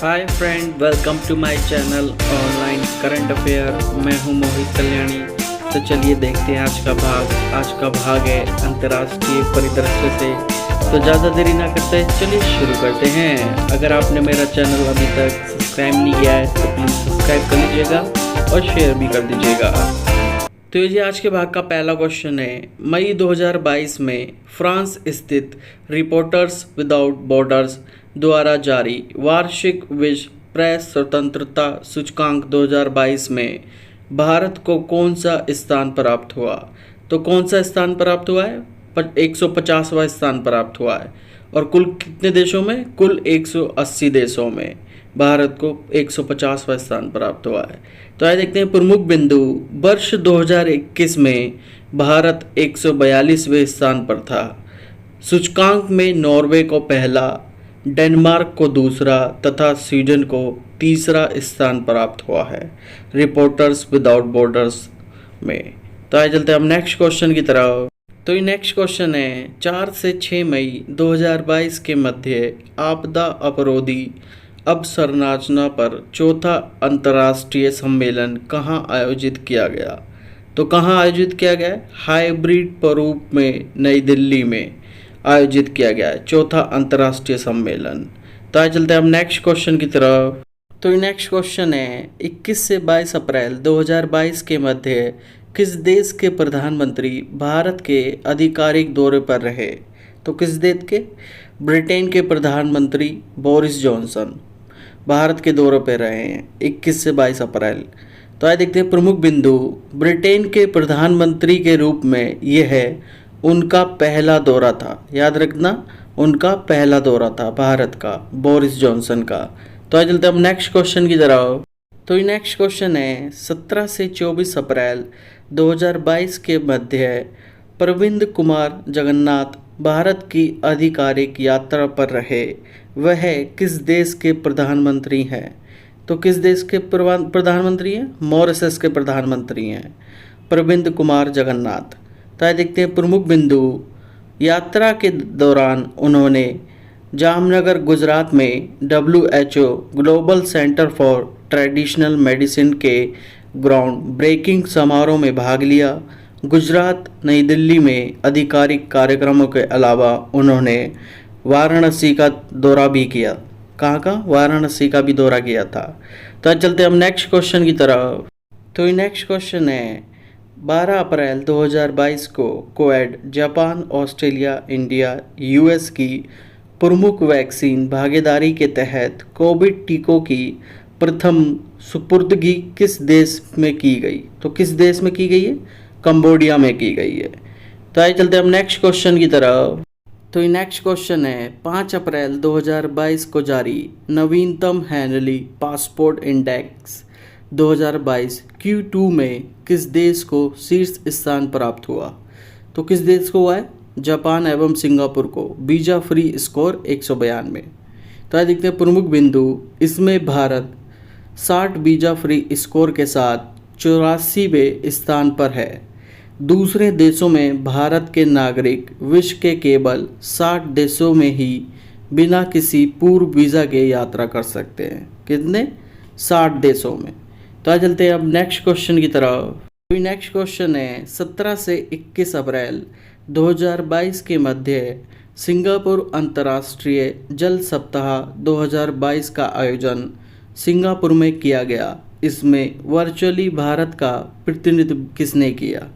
Hi friend, welcome to my channel online current affair. मैं हूं मोहित कल्याणी। तो चलिए देखते हैं आज का भाग है अंतर्राष्ट्रीय परिदृश्य से। तो ज़्यादा देरी ना करते चलिए शुरू करते हैं। अगर आपने मेरा चैनल अभी तक सब्सक्राइब नहीं किया है तो प्लीज़ सब्सक्राइब कर लीजिएगा और शेयर भी कर दीजिएगा। तो ये आज के भाग का पहला क्वेश्चन है। मई 2022 में फ्रांस स्थित रिपोर्टर्स विदाउट बॉर्डर्स द्वारा जारी वार्षिक विश्व प्रेस स्वतंत्रता सूचकांक 2022 में भारत को कौन सा स्थान प्राप्त हुआ? तो कौन सा स्थान प्राप्त हुआ है? 150वां स्थान प्राप्त हुआ है। और कुल कितने देशों में? कुल 180 देशों में भारत को 150वां स्थान प्राप्त हुआ है। तो आइए देखते हैं प्रमुख बिंदु। वर्ष 2021 में भारत 142वें स्थान पर था। सूचकांक में नॉर्वे को पहला, डेनमार्क को दूसरा तथा स्वीडन को तीसरा स्थान प्राप्त हुआ है रिपोर्टर्स विदाउट बॉर्डर्स में। तो आइए चलते हैं हम नेक्स्ट क्वेश्चन की तरफ। तो ये नेक्स्ट क्वेश्चन है, 4 से 6 मई 2022 के मध्य आपदा अपरोधी अवसंरचना पर चौथा अंतर्राष्ट्रीय सम्मेलन कहाँ आयोजित किया गया? तो कहाँ आयोजित किया गया है? हाइब्रिड प्रारूप में नई दिल्ली में आयोजित किया गया है चौथा अंतर्राष्ट्रीय सम्मेलन। तो आइए चलते हैं हम नेक्स्ट क्वेश्चन की तरफ। तो ये नेक्स्ट क्वेश्चन है, 21 से 22 अप्रैल 2022 के मध्य किस देश के प्रधानमंत्री भारत के आधिकारिक दौरे पर रहे? तो किस देश के? ब्रिटेन के प्रधानमंत्री बोरिस जॉनसन भारत के दौरे पर रहे हैं 21 से 22 अप्रैल। तो आइए देखते हैं प्रमुख बिंदु। ब्रिटेन के प्रधानमंत्री के रूप में यह उनका पहला दौरा था। याद रखना, उनका पहला दौरा था भारत का, बोरिस जॉनसन का। तो आइए चलते हैं हम नेक्स्ट क्वेश्चन की तरफ। तो ये नेक्स्ट क्वेश्चन है, 17 से 24 अप्रैल 2022 के मध्य प्रविंद कुमार जगन्नाथ भारत की आधिकारिक यात्रा पर रहे। वह किस देश के प्रधानमंत्री हैं? तो किस देश के प्रधानमंत्री हैं? मॉरिशस के प्रधानमंत्री हैं प्रविंद कुमार जगन्नाथ। तो आइए देखते हैं प्रमुख बिंदु। यात्रा के दौरान उन्होंने जामनगर गुजरात में WHO global centre for traditional medicine के ग्राउंड ब्रेकिंग समारोह में भाग लिया। गुजरात, नई दिल्ली में आधिकारिक कार्यक्रमों के अलावा उन्होंने वाराणसी का दौरा भी किया। कहाँ का? वाराणसी का भी दौरा किया था। तो आज चलते हम नेक्स्ट क्वेश्चन की तरफ। तो ये नेक्स्ट क्वेश्चन है, 12 अप्रैल 2022 को कोवैड जापान, ऑस्ट्रेलिया, इंडिया, US की प्रमुख वैक्सीन भागीदारी के तहत कोविड टीकों की प्रथम सुपुर्दगी किस देश में की गई? तो किस देश में की गई है? कंबोडिया में की गई है। तो आइए चलते हैं हम नेक्स्ट क्वेश्चन की तरफ। तो ये नेक्स्ट क्वेश्चन है, 5 अप्रैल 2022 को जारी नवीनतम हेनली पासपोर्ट इंडेक्स 2022 Q2 में किस देश को शीर्ष स्थान प्राप्त हुआ? तो किस देश को हुआ है? जापान एवं सिंगापुर को वीज़ा फ्री स्कोर 192। तो आइए देखते हैं प्रमुख बिंदु। इसमें भारत 60 वीज़ा फ्री स्कोर के साथ 84वें स्थान पर है। दूसरे देशों में भारत के नागरिक विश्व के केवल 60 देशों में ही बिना किसी पूर्व वीज़ा के यात्रा कर सकते हैं। कितने? 60 देशों में। तो आज चलते हैं अब नेक्स्ट क्वेश्चन की तरफ। तो नेक्स्ट क्वेश्चन है, 17 से 21 अप्रैल 2022 के मध्य सिंगापुर अंतर्राष्ट्रीय जल सप्ताह 2022 का आयोजन सिंगापुर में किया गया। इसमें वर्चुअली भारत का प्रतिनिधित्व किसने किया?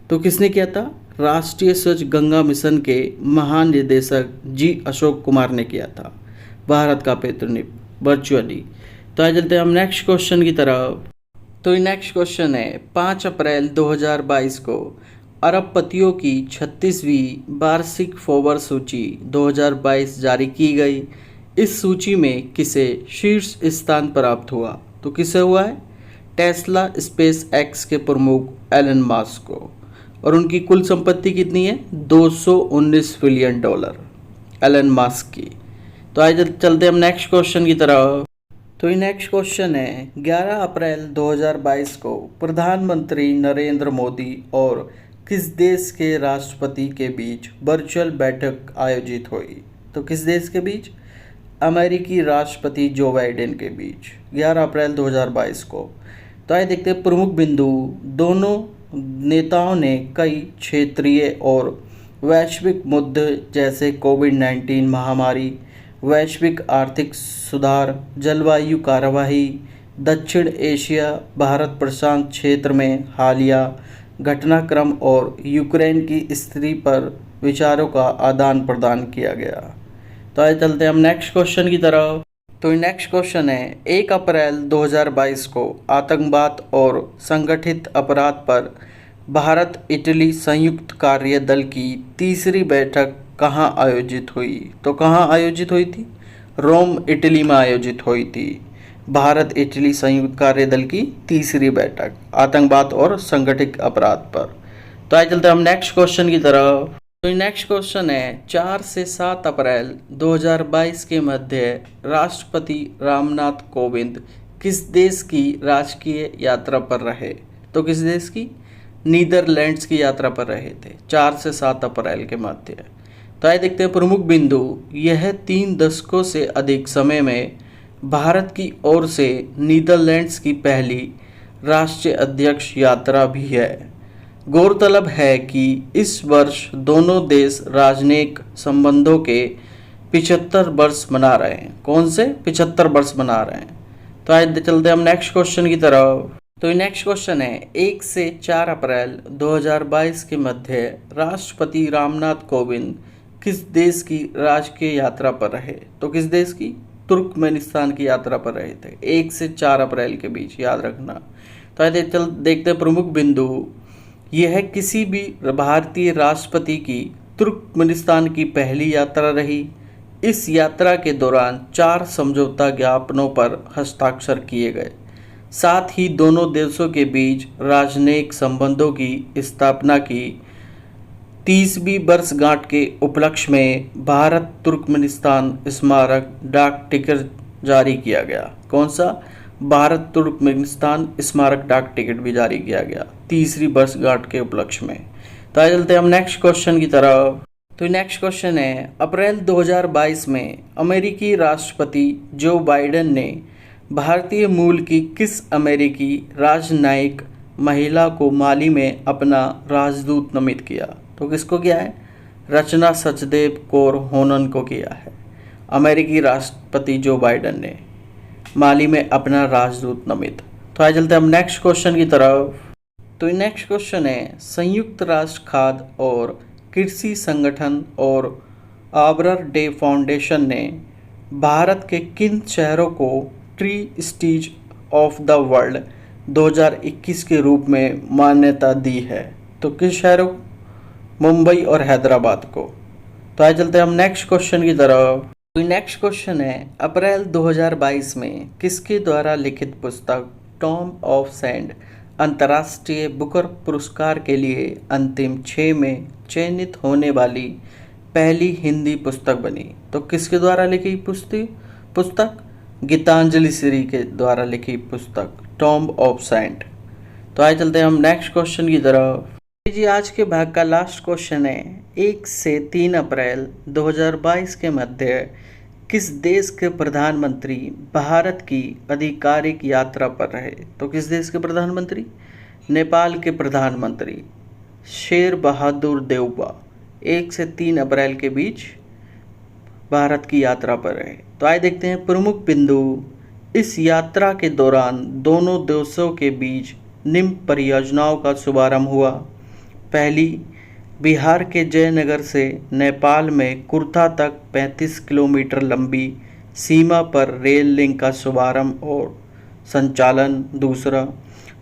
तो किसने किया था? राष्ट्रीय स्वच्छ गंगा मिशन के महानिदेशक जी अशोक कुमार ने किया था भारत का प्रतिनिधित्व वर्चुअली। तो आइए चलते हैं हम नेक्स्ट क्वेश्चन की तरफ। तो ये नेक्स्ट क्वेश्चन है, 5 अप्रैल 2022 को अरबपतियों की 36वीं वार्षिक फोर्ब्स सूची 2022 जारी की गई। इस सूची में किसे शीर्ष स्थान प्राप्त हुआ? तो किसे हुआ है? टेस्ला स्पेस एक्स के प्रमुख एलन मस्क को। और उनकी कुल संपत्ति कितनी है? $219 बिलियन एलन मस्क की। तो आइए चलते हम नेक्स्ट क्वेश्चन की तरफ। तो ये नेक्स्ट क्वेश्चन है, 11 अप्रैल 2022 को प्रधानमंत्री नरेंद्र मोदी और किस देश के राष्ट्रपति के बीच वर्चुअल बैठक आयोजित हुई? तो किस देश के बीच? अमेरिकी राष्ट्रपति जो बाइडेन के बीच 11 अप्रैल 2022 को। तो आइए देखते हैं प्रमुख बिंदु। दोनों नेताओं ने कई क्षेत्रीय और वैश्विक मुद्दे जैसे कोविड-19 महामारी, वैश्विक आर्थिक सुधार, जलवायु कार्यवाही, दक्षिण एशिया भारत प्रशांत क्षेत्र में हालिया घटनाक्रम और यूक्रेन की स्थिति पर विचारों का आदान प्रदान किया गया। तो आइए चलते हैं हम नेक्स्ट क्वेश्चन की तरफ। तो नेक्स्ट क्वेश्चन है, 1 अप्रैल 2022 को आतंकवाद और संगठित अपराध पर भारत इटली संयुक्त कार्य दल की तीसरी बैठक कहाँ आयोजित हुई? तो कहाँ आयोजित हुई थी? रोम, इटली में आयोजित हुई थी भारत इटली संयुक्त कार्य दल की तीसरी बैठक आतंकवाद और संगठित अपराध पर। तो आइए चलते हैं हम नेक्स्ट क्वेश्चन की तरफ। तो नेक्स्ट क्वेश्चन है, 4 से 7 अप्रैल 2022 के मध्य राष्ट्रपति रामनाथ कोविंद किस देश की राजकीय यात्रा पर रहे? तो किस देश की? नीदरलैंड्स की यात्रा पर रहे थे 4 से 7 अप्रैल के मध्य। तो आइए देखते हैं प्रमुख बिंदु। यह 3 दशकों से अधिक समय में भारत की ओर से नीदरलैंड्स की पहली राष्ट्रीय अध्यक्ष यात्रा भी है। गौरतलब है कि इस वर्ष दोनों देश राजनयिक संबंधों के 75 वर्ष मना रहे हैं। कौन से? 75 वर्ष मना रहे हैं। तो आइए चलते हैं हम नेक्स्ट क्वेश्चन की तरफ। तो नेक्स्ट क्वेश्चन है, 1 से 4 अप्रैल 2022 के मध्य राष्ट्रपति रामनाथ कोविंद किस देश की राजकीय यात्रा पर रहे? तो किस देश की? तुर्कमेनिस्तान की यात्रा पर रहे थे 1 से 4 अप्रैल के बीच, याद रखना। तो आइए देखते हैं प्रमुख बिंदु। यह किसी भी भारतीय राष्ट्रपति की तुर्कमेनिस्तान की पहली यात्रा रही। इस यात्रा के दौरान 4 समझौता ज्ञापनों पर हस्ताक्षर किए गए। साथ ही दोनों देशों के बीच राजनयिक संबंधों की स्थापना की 30वीं वर्षगांठ के उपलक्ष्य में भारत तुर्कमेनिस्तान स्मारक डाक टिकट जारी किया गया। कौन सा? भारत तुर्कमेनिस्तान स्मारक डाक टिकट भी जारी किया गया 30वीं वर्षगांठ के उपलक्ष्य में। तो आइए चलते हैं हम नेक्स्ट क्वेश्चन की तरफ। तो नेक्स्ट क्वेश्चन है, अप्रैल 2022 में अमेरिकी राष्ट्रपति जो बाइडेन ने भारतीय मूल की किस अमेरिकी राजनयिक महिला को माली में अपना राजदूत नामित किया? तो किसको किया है? रचना सचदेव कौर होनन को किया है। अमेरिकी राष्ट्रपति जो बाइडेन ने माली में अपना राजदूत नामित। तो आइए चलते हैं हम नेक्स्ट क्वेश्चन की तरफ। तो नेक्स्ट क्वेश्चन है, संयुक्त राष्ट्र खाद्य और कृषि संगठन और आर्बर डे फाउंडेशन ने भारत के किन शहरों को tree cities of the world 2021 के रूप में मान्यता दी है? तो किस शहरों? मुंबई और हैदराबाद को। तो आइए चलते हैं हम नेक्स्ट क्वेश्चन की तरफ। तो नेक्स्ट क्वेश्चन है, अप्रैल 2022 में किसके द्वारा लिखित पुस्तक टॉम ऑफ सैंड अंतर्राष्ट्रीय बुकर पुरस्कार के लिए अंतिम 6 में चयनित होने वाली पहली हिंदी पुस्तक बनी? तो किसके द्वारा लिखी पुस्तक? गीतांजलि श्री के द्वारा लिखी पुस्तक टॉम ऑफ सैंड। तो आइए चलते हैं हम नेक्स्ट क्वेश्चन की तरफ। जी आज के भाग का लास्ट क्वेश्चन है, 1 से 3 अप्रैल 2022 के मध्य किस देश के प्रधानमंत्री भारत की आधिकारिक यात्रा पर रहे? तो किस देश के प्रधानमंत्री? नेपाल के प्रधानमंत्री शेर बहादुर देउबा 1 से 3 अप्रैल के बीच भारत की यात्रा पर रहे। तो आइए देखते हैं प्रमुख बिंदु। इस यात्रा के दौरान दोनों देशों के बीच निम्न परियोजनाओं का शुभारंभ हुआ। पहली, बिहार के जयनगर से नेपाल में कुर्था तक 35 किलोमीटर लंबी सीमा पर रेल लिंक का शुभारंभ और संचालन। दूसरा,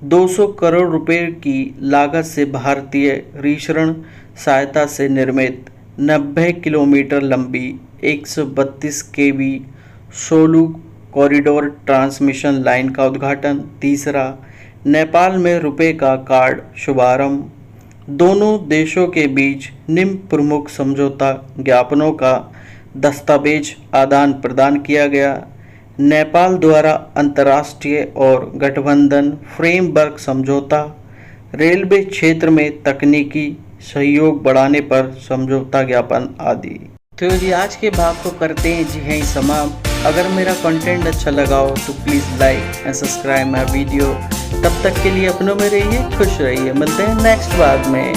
200 करोड़ रुपए की लागत से भारतीय ऋण सहायता से निर्मित 90 किलोमीटर लंबी 132 केवी सोलू कॉरिडोर ट्रांसमिशन लाइन का उद्घाटन। तीसरा, नेपाल में रुपए का कार्ड शुभारंभ। दोनों देशों के बीच निम्न प्रमुख समझौता ज्ञापनों का दस्तावेज आदान प्रदान किया गया। नेपाल द्वारा अंतर्राष्ट्रीय और गठबंधन फ्रेमवर्क समझौता, रेलवे क्षेत्र में तकनीकी सहयोग बढ़ाने पर समझौता ज्ञापन आदि। तो जी आज के भाग को करते हैं जी हैं समाप्त। अगर मेरा कंटेंट अच्छा लगा हो तो please like and subscribe my video. तब तक के लिए अपनों में रहिए, खुश रहिए। मिलते हैं नेक्स्ट बार में।